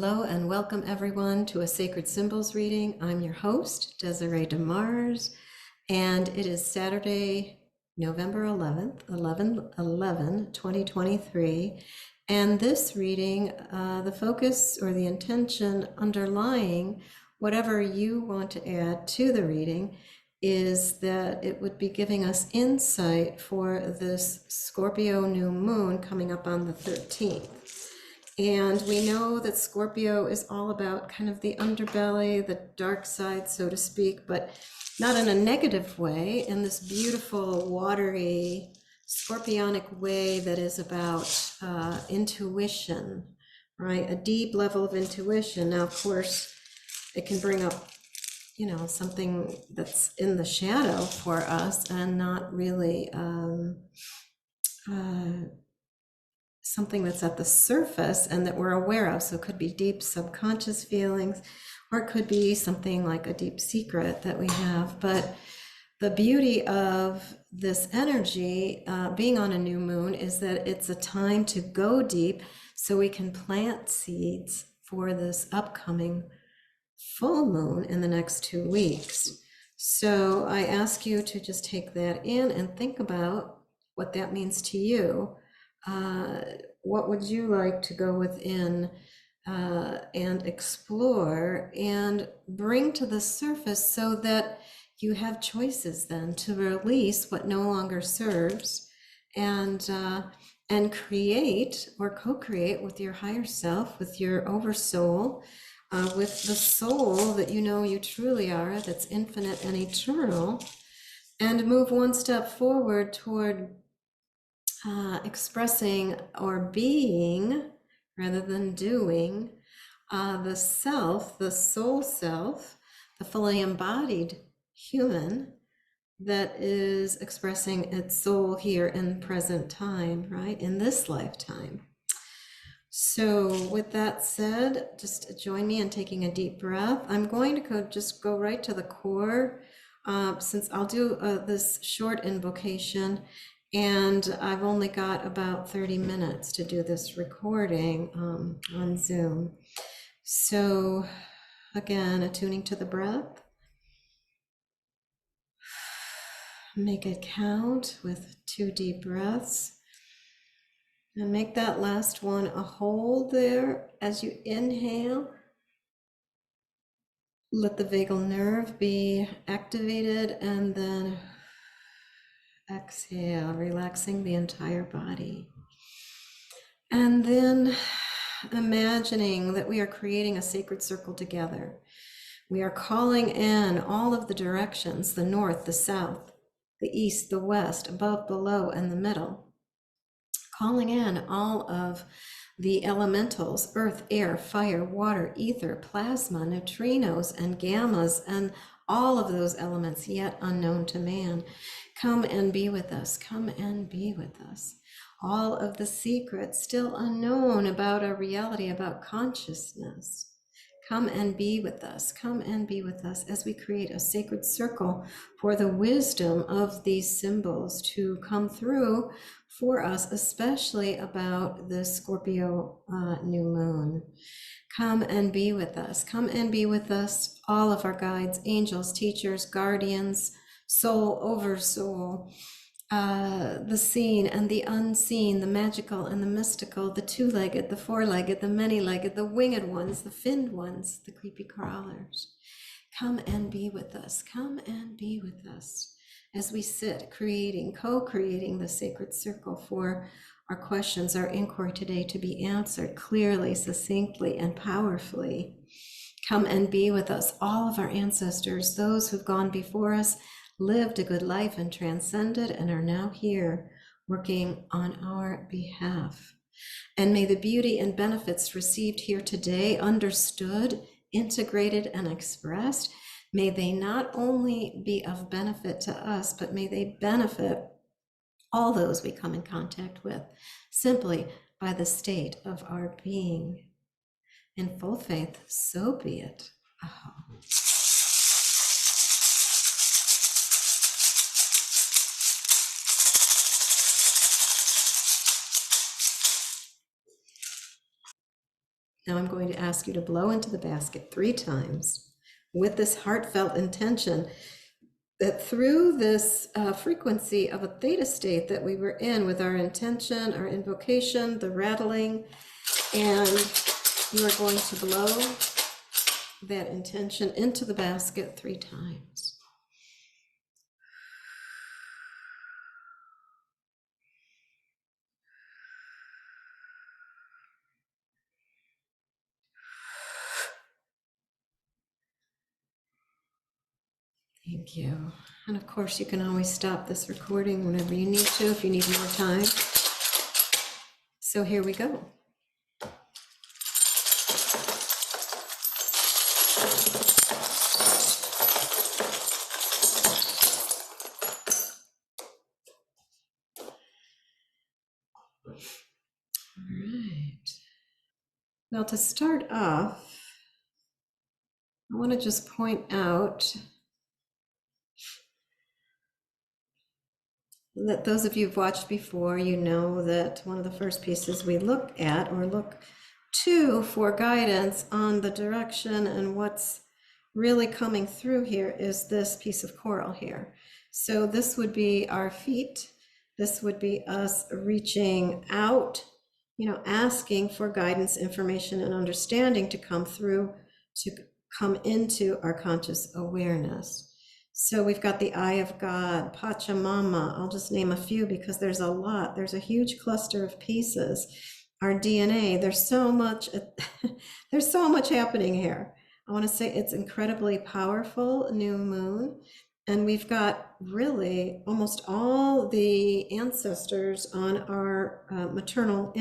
Hello and welcome everyone to a Sacred Symbols reading. I'm your host, Desiree DeMars, and it is Saturday, November 11th, 2023. And this reading, the focus or the intention underlying whatever you want to add to the reading is that it would be giving us insight for this Scorpio New Moon coming up on the 13th. And we know that Scorpio is all about kind of the underbelly, the dark side, so to speak, but not in a negative way, in this beautiful, watery, scorpionic way that is about intuition, right? A deep level of intuition. Now, of course, it can bring up, something that's in the shadow for us and not really something that's at the surface and that we're aware of. So it could be deep subconscious feelings, or it could be something like a deep secret that we have. But the beauty of this energy being on a new moon is that it's a time to go deep so we can plant seeds for this upcoming full moon in the next 2 weeks. So I ask you to just take that in and think about what that means to you. What would you like to go within and explore and bring to the surface so that you have choices then to release what no longer serves and create or co-create with your higher self, with your oversoul, with the soul that you know you truly are, that's infinite and eternal, and move one step forward toward expressing or being rather than doing the self, the soul self, the fully embodied human that is expressing its soul here in present time, right, in this lifetime. So with that said, just join me in taking a deep breath. I'm going to go right to the core, since I'll do this short invocation, and I've only got about 30 minutes to do this recording on Zoom. So again, attuning to the breath. Make it count with 2 deep breaths. And make that last one a hold there as you inhale. Let the vagal nerve be activated, and then exhale, relaxing the entire body. And then imagining that we are creating a sacred circle together. We are calling in all of the directions, the north, the south, the east, the west, above, below, and the middle. Calling in all of the elementals, earth, air, fire, water, ether, plasma, neutrinos, and gammas, and all of those elements yet unknown to man. Come and be with us. Come and be with us. All of the secrets still unknown about our reality, about consciousness. Come and be with us. Come and be with us as we create a sacred circle for the wisdom of these symbols to come through for us, especially about the Scorpio new moon. Come and be with us. Come and be with us, all of our guides, angels, teachers, guardians, soul over soul, the seen and the unseen, the magical and the mystical, the two-legged, the four-legged, the many-legged, the winged ones, the finned ones, the creepy crawlers. Come and be with us. Come and be with us as we sit creating, co-creating the sacred circle for our questions, our inquiry today to be answered clearly, succinctly, and powerfully. Come and be with us, all of our ancestors, those who've gone before us, lived a good life and transcended and are now here working on our behalf. And may the beauty and benefits received here today, understood, integrated, and expressed, may they not only be of benefit to us, but may they benefit all those we come in contact with, simply by the state of our being. In full faith, so be it. Aho. Now I'm going to ask you to blow into the basket 3 times with this heartfelt intention that through this frequency of a theta state that we were in with our intention, our invocation, the rattling, and you are going to blow that intention into the basket 3 times. Thank you. And of course, you can always stop this recording whenever you need to, if you need more time. So here we go. All right. Now to start off, I want to just point out that those of you who've watched before, you know that one of the first pieces we look at or look to for guidance on the direction and what's really coming through here is this piece of coral here. So this would be our feet. This would be us reaching out, asking for guidance, information, and understanding to come through, to come into our conscious awareness. So we've got the eye of God, Pachamama. I'll just name a few because there's a lot. There's a huge cluster of pieces. Our DNA, there's so much happening here. I want to say it's incredibly powerful new moon. And we've got really almost all the ancestors on our maternal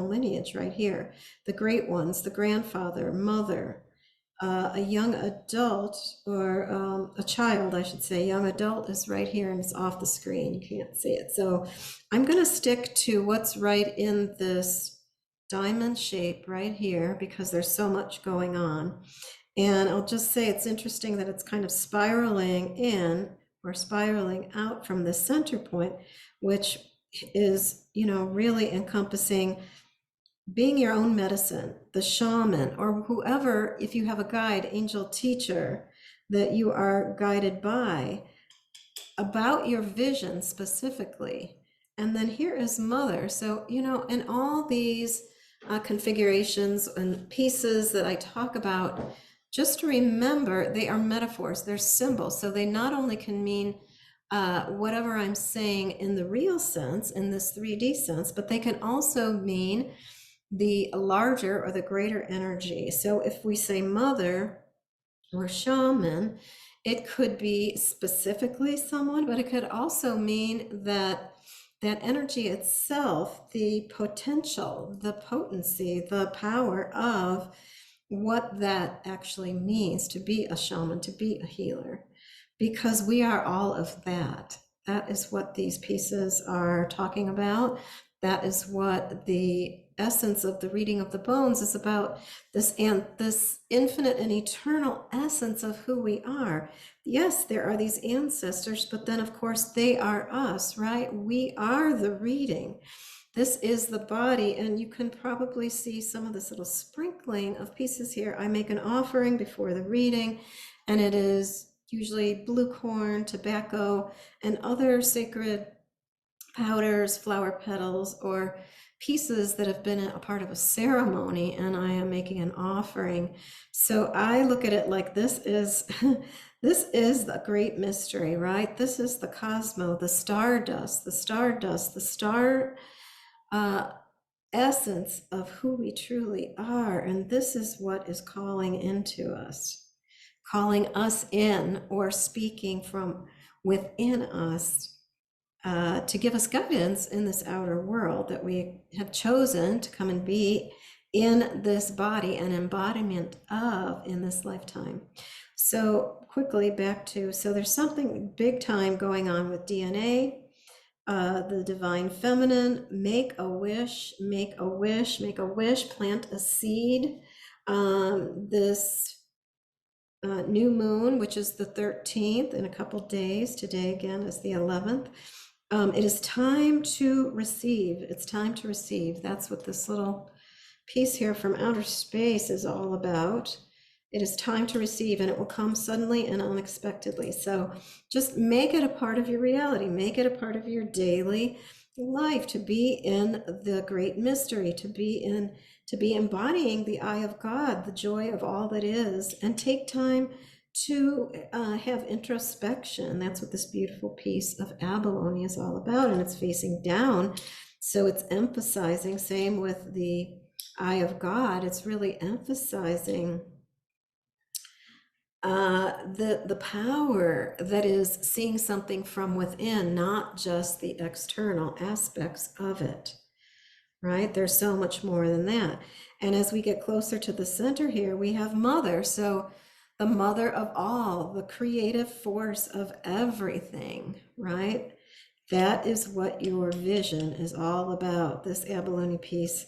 lineage right here. The great ones, the grandfather, mother, a young adult, or a child, I should say. Young adult is right here and it's off the screen. You can't see it. So I'm going to stick to what's right in this diamond shape right here because there's so much going on. And I'll just say it's interesting that it's kind of spiraling in or spiraling out from this center point, which is, really encompassing being your own medicine, the shaman, or whoever, if you have a guide, angel teacher that you are guided by, about your vision specifically. And then here is mother. So, in all these configurations and pieces that I talk about, just remember they are metaphors, they're symbols. So they not only can mean whatever I'm saying in the real sense, in this 3D sense, but they can also mean the larger or the greater energy. So if we say mother or shaman, it could be specifically someone, but it could also mean that energy itself, the potential, the potency, the power of what that actually means to be a shaman, to be a healer, because we are all of that. That is what these pieces are talking about. That is what the essence of the reading of the bones is about, this infinite and eternal essence of who we are. Yes, there are these ancestors, but then of course they are us, right? We are the reading. This is the body, and you can probably see some of this little sprinkling of pieces here. I make an offering before the reading, and it is usually blue corn, tobacco, and other sacred powders, flower petals, or pieces that have been a part of a ceremony, and I am making an offering. So I look at it like this is this is the great mystery, right? This is the cosmos, the stardust, the star essence of who we truly are. And this is what is calling into us, calling us in, or speaking from within us to give us guidance in this outer world that we have chosen to come and be in this body, an embodiment of in this lifetime. So quickly back to, so there's something big time going on with DNA, the divine feminine. Make a wish, make a wish, make a wish, plant a seed. This new moon, which is the 13th, in a couple days. Today again is the 11th. It is time to receive. It's time to receive. That's what this little piece here from outer space is all about. It is time to receive, and it will come suddenly and unexpectedly. So just make it a part of your reality, make it a part of your daily life, to be in the great mystery, to be embodying the eye of God, the joy of all that is, and take time to have introspection. That's what this beautiful piece of abalone is all about, and it's facing down. So it's emphasizing, same with the eye of God, it's really emphasizing the power that is seeing something from within, not just the external aspects of it, right? There's so much more than that. And as we get closer to the center here, we have Mother. So the mother of all, the creative force of everything, right? That is what your vision is all about. This abalone piece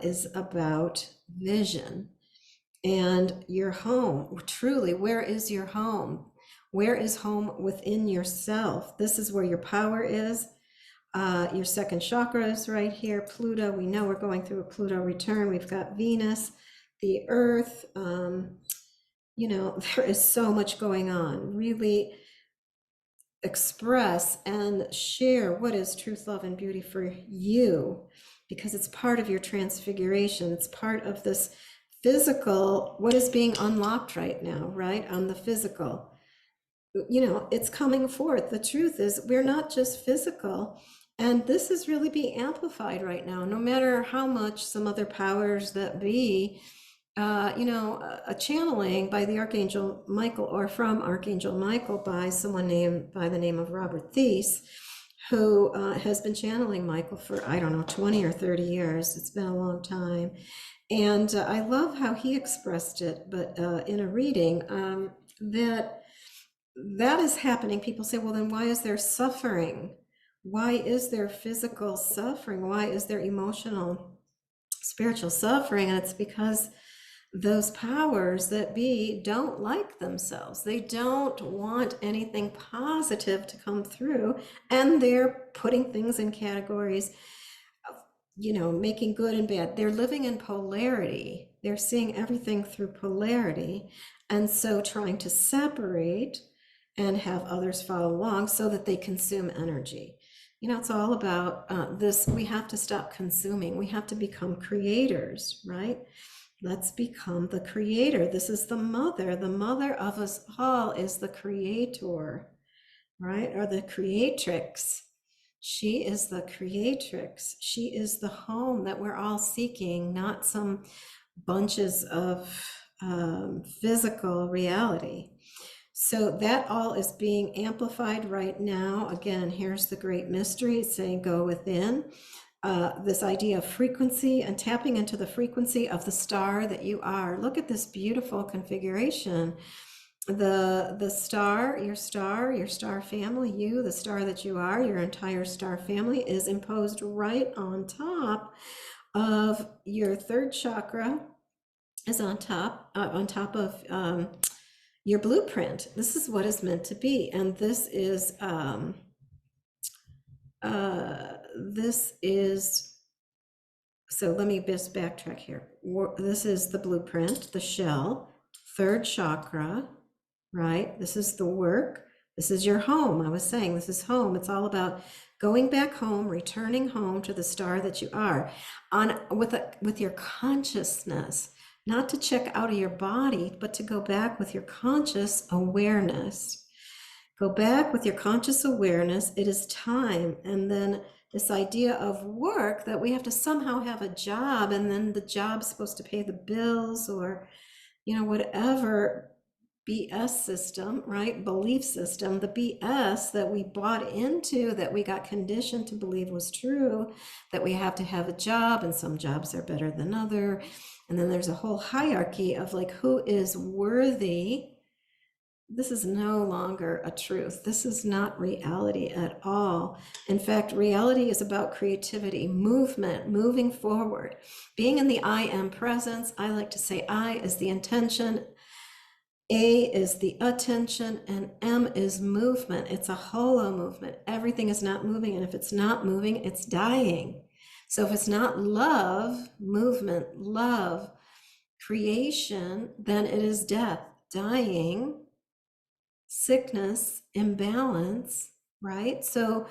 is about vision. And your home, truly, where is your home? Where is home within yourself? This is where your power is. Your second chakra is right here. Pluto, we know we're going through a Pluto return. We've got Venus, the Earth. You know, there is so much going on. Really express and share what is truth, love, and beauty for you, because it's part of your transfiguration. It's part of this physical, what is being unlocked right now, right? On the physical, you know, it's coming forth. The truth is, we're not just physical. And this is really being amplified right now, no matter how much some other powers that be, you know, a channeling by the Archangel Michael, or from Archangel Michael by someone named by the name of Robert Thies, who has been channeling Michael for, I don't know, 20 or 30 years. It's been a long time. And I love how he expressed it, but in a reading, that is happening. People say, well, then why is there suffering? Why is there physical suffering? Why is there emotional, spiritual suffering? And it's because those powers that be don't like themselves. They don't want anything positive to come through, and they're putting things in categories, you know, making good and bad. They're living in polarity. They're seeing everything through polarity. And so trying to separate and have others follow along so that they consume energy. You know, it's all about this. We have to stop consuming. We have to become creators, right? Let's become the creator. This is the mother. The mother of us all is the creator, right? Or the creatrix. She is the creatrix. She is the home that we're all seeking, not some bunches of physical reality. So that all is being amplified right now. Again, here's the great mystery. It's saying go within. This idea of frequency and tapping into the frequency of the star that you are. Look at this beautiful configuration. The star, your star family, you, the star that you are, your entire star family is imposed right on top of your third chakra, is on top of your blueprint. This is what is meant to be. And this is so let me just backtrack here. This is the blueprint, the shell, third chakra, right? This is the work. This is your home. I was saying this is home. It's all about going back home, returning home to the star that you are, with your consciousness, not to check out of your body, but to go back with your conscious awareness. Go back with your conscious awareness. It is time. And then this idea of work, that we have to somehow have a job, and then the job's supposed to pay the bills, or, you know, whatever BS system, right? Belief system, the BS that we bought into, that we got conditioned to believe was true, that we have to have a job, and some jobs are better than other. And then there's a whole hierarchy of like, who is worthy. This is no longer a truth. This is not reality at all. In fact, reality is about creativity, movement, moving forward, being in the I am presence. I like to say I is the intention, A is the attention, and M is movement. It's a hollow movement. Everything is not moving, and if it's not moving, it's dying. So if it's not love, movement, love, creation, then it is death, dying, sickness, imbalance, right? So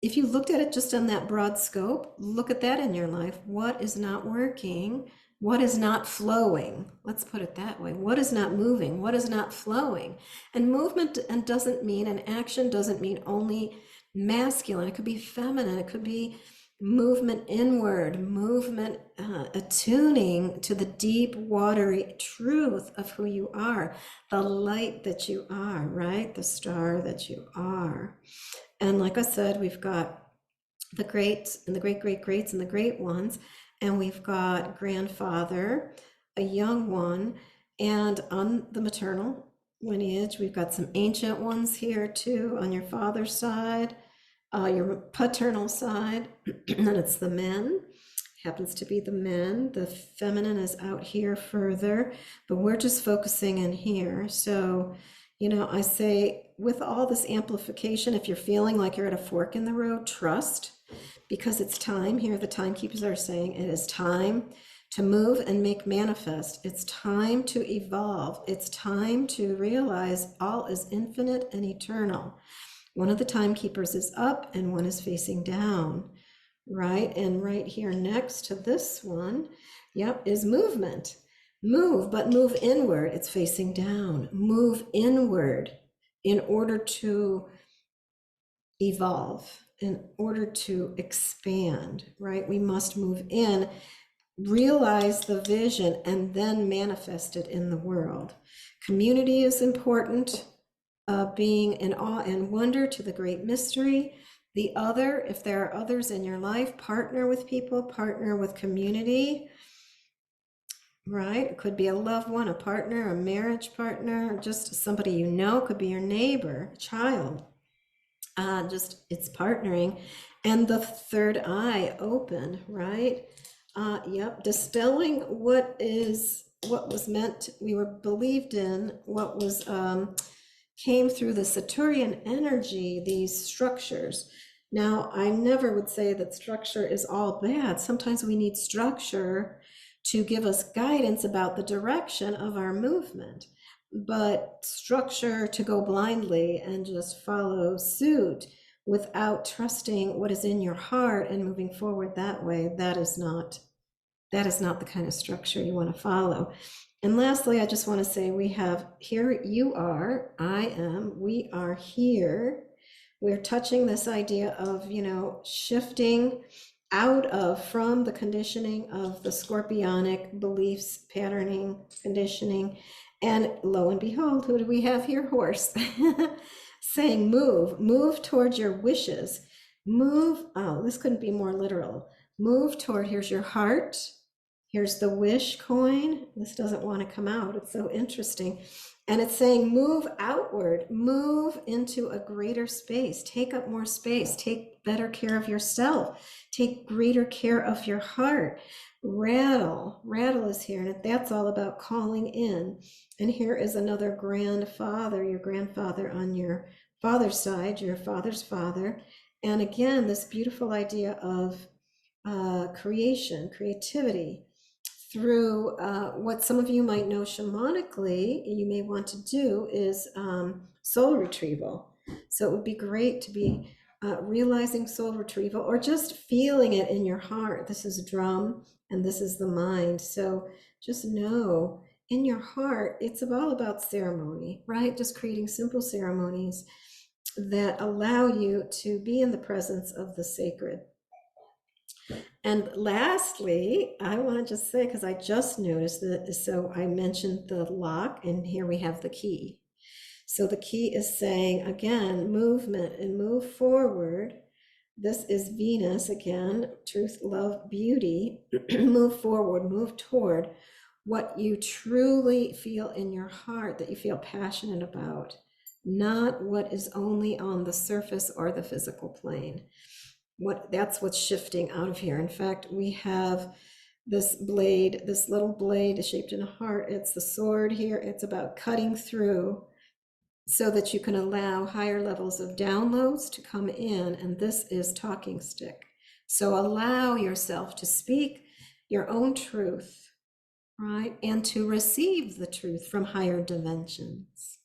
if you looked at it just on that broad scope, look at that in your life. What is not working? What is not flowing? Let's put it that way. What is not moving? What is not flowing? And movement and doesn't mean, and action doesn't mean only masculine. It could be feminine. It could be movement inward, movement attuning to the deep, watery truth of who you are, the light that you are, right? The star that you are. And like I said, we've got the greats and the great great greats and the great ones, and we've got grandfather, a young one, and on the maternal lineage, we've got some ancient ones here too on your father's side, your paternal side, and it's the men. Happens to be the men. The feminine is out here further, but we're just focusing in here. So, you know, I say with all this amplification, if you're feeling like you're at a fork in the road, trust, because it's time. Here, the timekeepers are saying it is time to move and make manifest. It's time to evolve. It's time to realize all is infinite and eternal. One of the timekeepers is up and one is facing down, right? And right here next to this one, yep, is movement. Move, but move inward. It's facing down. Move inward in order to evolve, in order to expand, right? We must move in, realize the vision, and then manifest it in the world. Community is important, being in awe and wonder to the great mystery. The other, if there are others in your life, partner with people, partner with community, right? It could be a loved one, a partner, a marriage partner, just somebody you know, could be your neighbor, a child. Just it's partnering. And the third eye open, right? Yep, distilling what was meant, we were believed in, what was came through the Saturnian energy, these structures. Now, I never would say that structure is all bad. Sometimes we need structure to give us guidance about the direction of our movement. But structure to go blindly and just follow suit without trusting what is in your heart and moving forward that way, that is not the kind of structure you want to follow. And lastly, I just want to say we have here, you are, I am, we are here. We're touching this idea of, you know, shifting out of, from the conditioning of the scorpionic beliefs, patterning, conditioning. And lo and behold, who do we have here? Horse. Saying move towards your wishes. Move, oh, this couldn't be more literal. Move toward, here's your heart. Here's the wish coin. This doesn't want to come out. It's so interesting. And it's saying move outward, move into a greater space, take up more space, take better care of yourself, take greater care of your heart. Rattle is here, and that's all about calling in. And here is another grandfather, your grandfather on your father's side, your father's father. And again, this beautiful idea of creation, creativity, through what some of you might know shamanically, you may want to do is soul retrieval. So it would be great to be realizing soul retrieval or just feeling it in your heart. This is drum and this is the mind. So just know in your heart, it's all about ceremony, right? Just creating simple ceremonies that allow you to be in the presence of the sacred. And lastly, I want to just say, because I just noticed that, so I mentioned the lock, and here we have the key. So the key is saying, again, movement and move forward. This is Venus, again, truth, love, beauty. Move forward, move toward what you truly feel in your heart, that you feel passionate about, not what is only on the surface or the physical plane. That's what's shifting out of here. In fact, we have this blade, this little blade shaped in a heart. It's the sword here. It's about cutting through so that you can allow higher levels of downloads to come in. And this is talking stick. So allow yourself to speak your own truth, right? And to receive the truth from higher dimensions.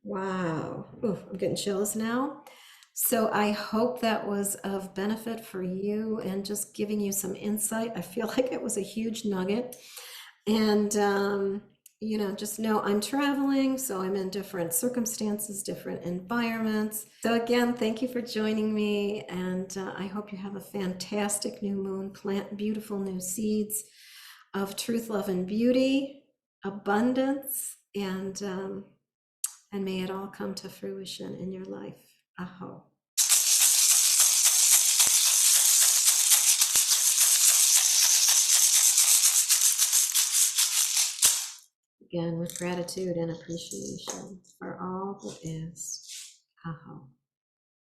Wow. Ooh, I'm getting chills now. So I hope that was of benefit for you and just giving you some insight. I feel like it was a huge nugget. And, just know I'm traveling, so I'm in different circumstances, different environments. So again, thank you for joining me. And I hope you have a fantastic new moon. Plant beautiful new seeds of truth, love, and beauty, abundance, and may it all come to fruition in your life. Aho. Again, with gratitude and appreciation for all that is. Aho.